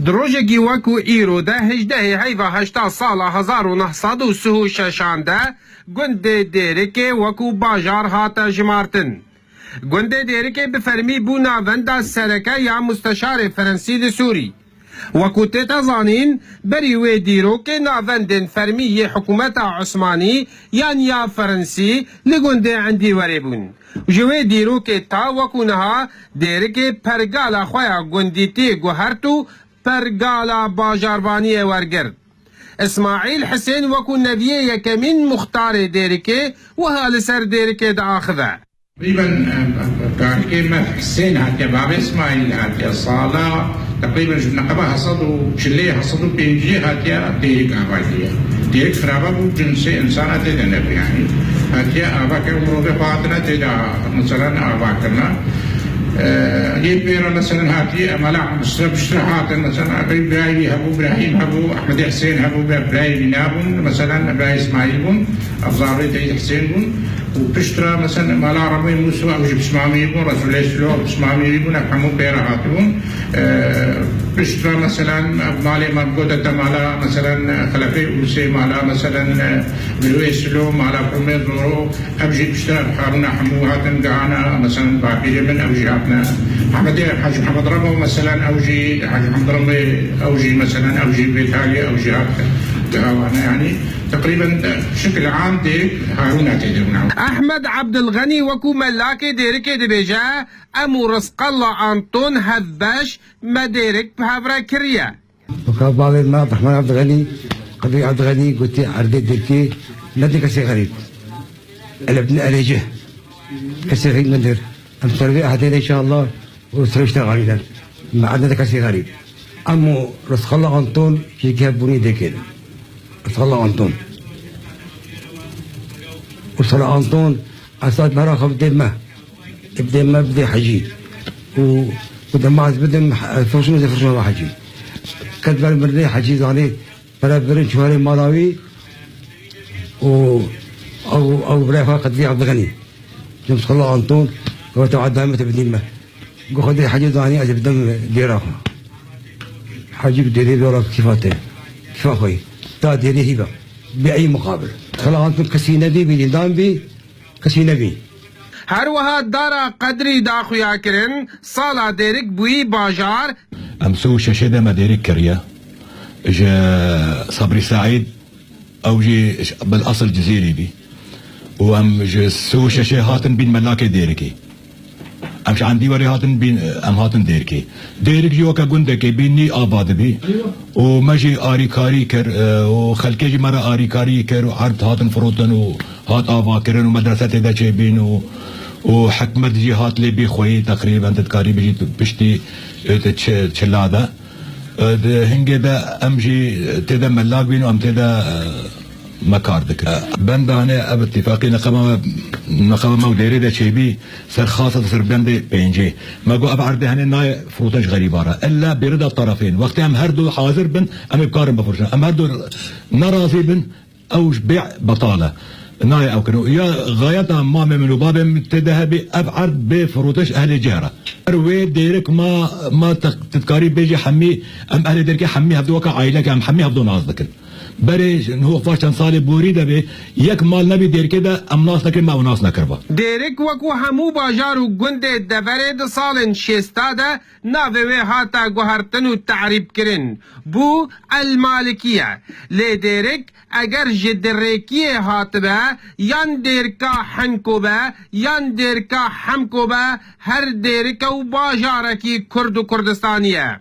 دروجگی وکو ایرو ده 18 هیوا 8 سال 1936 ده گند دیرکه وکو باجار هات جمارتن. گند دیرکه بفرمی بونا وندا سرکه یا مستشار فرنسی دی سوری. وکو تیتا زانین بریوی دیرو که ناوندن فرمی حکومت عثمانی یا فرنسی لگند عندی وری بون. جوی دیرو که تا وکو نها دیرکه پرگالا خویا گندیتی گوهرتو پرگالا باجاربانی ورگرد. اسماعیل حسین وکو نبیه یکمین مختار دیرکه و حال سر دیرکه دا آخذه. تقريبا كان كيما حسين هكا بابا اسماعيل هكا صالة تقريبا جبنا قبا حصدوا شليه حصدوا بينجي هكا ديك عبادية ديك خرابة بو جنسي إنسان تيدا نبي يعني هكا أباك المروضة فاتنا تيدا مثلا أباكنا يبير مثلا هاتي ملع بشرحات مثلا ابي براي هبو ابراهيم هبو احمد حسين هبو براي بنابون مثلا براي اسماعيل بون افزاري تيد حسين بون وبشترى مثلا ملع رمي موسى او جب اسماعيل بون رسول الله سلو اسماعيل بون افهموا بيرا هاتون بشترى مثلا مالي مرقودة مالا مثلا خلفي اوسي مالا مثلا بلوي سلو مالا قومي زورو ابجي بشترى بحارنا حمو هاتن قعانا مثلا باقي من ابجي محمد حاج محمد رمو مثلا اوجي حاج محمد رمي اوجي مثلا اوجي بيتالي اوجي هكذا يعني تقريبا بشكل عام ديك هارون اعتدنا. احمد عبد الغني وكو ملاكي ديرك دبيجا امو رزق الله انطون هذباش ما ديرك بهافرا كريا. وكان بعض ما عبد الرحمن عبد الغني قبل عبد الغني قلت عرض ديركي ندي كسي غريب. الابن اليجه كسي غريب ندير. امسربي هاتين ان شاء الله وسرشتا غريبا ما عندنا كسي غريب. امو رزق الله انطون في كابوني ديكيل. رزق الله انطون. وصل انطون اصاد مراخ بدمه بدمه بدي حجي ودمع بدم فرشون زي فرشون حجي كتب المردي حجي زاني برابرين شواري مالاوي او برافا قد في عبد الغني جمس الله انطون قلت عاد دائما بدمه قلت حجي زاني اجي بدم ديراها حجي بدي ديرا كيفاته كيف اخوي تا ديري هبه باي مقابل خلاص كسي نبي بنظام بي كسي نبي هروها دارا قدري داخو ياكرن صالا ديرك بوي باجار امسو شاشة ما ديرك كريا جا صبري سعيد او جي بالاصل جزيري بي وام سو شاشة هاتن بين ملاكي ديركي امش عندي وري هاتن بين ام هاتن ديركي ديرك جوكا قندكي بيني آباد بي ومجي آري كاري كر وخلكي جي مرة آري كاري كر وعرض هاتن فروتن وهات آبا كرن ومدرسة دا شي بين وحكمت جي هات لي بي خوي تقريبا تتكاري بيجي بشتي تشلاده هنجي دا امجي تدا ملاك بين وام تدا مكاردك بند هنا اب اتفاقي نقمه موديري دا شي بي سر خاصه سر بند بينجي ما جو ابعرد هنا ناي فروتج غريباره الا برضا الطرفين وقت هم هردو حاضر بن ام بكارم بفرشان ام هردو نراضي بن او بيع بطاله ناي او كانوا يا غايتها ما من باب تذهبي ابعد بفروتش اهل الجهره اروي ديرك ما تذكاري بيجي حمي ام اهل ديرك حمي هذوك عائله ام حمي هذو نازك بري هو فاشن صالي بوريده بي يك مال نبي دير كده ام ناس نكر ما وناس نكربا ديرك وكو همو باجارو گند دفرد سالن شستاده ناوي هاتا گوهرتنو تعريب كرن بو المالكيه لي ديرك اگر جدريكيه هاتبه يان ديركا حنكوبه يان ديركا حمكوبه هر ديركا و باجاركي كرد و كردستانيه